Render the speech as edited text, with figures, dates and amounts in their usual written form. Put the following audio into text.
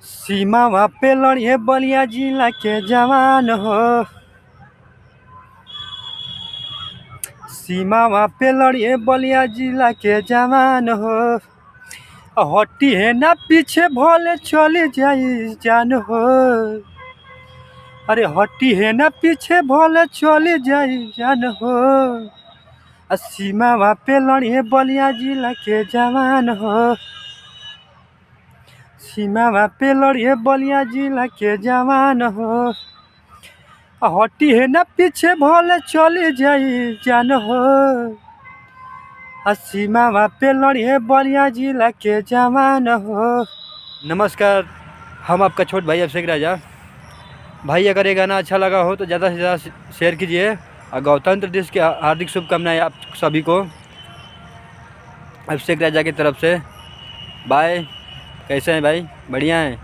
सीमावा पे लड़िए बलिया जिला के जवान हो। सीमावा पे लड़िए बलिया जिला के जवान हो। हटी है ना पीछे भोले चले जाई जान हो। अरे हटी है ना पीछे भोले चले जाई जान हो। सीमावा पे लड़िए बलिया जिला के जवान हो। सीमावा पे लड़िए बलिया जिला के जवान हो। हटी है ना पीछे भोले चले जाई जान हो। सीमावा पे लड़िए बलिया जिला के जवान हो। नमस्कार, हम आपका छोट भाई अभिषेक राजा। भाई अगर ये गाना अच्छा लगा हो तो ज़्यादा से ज़्यादा शेयर कीजिए और गणतंत्र दिवस की हार्दिक शुभकामनाएं आप सभी को अभिषेक राजा की तरफ से। बाय। कैसे हैं भाई? बढ़िया हैं।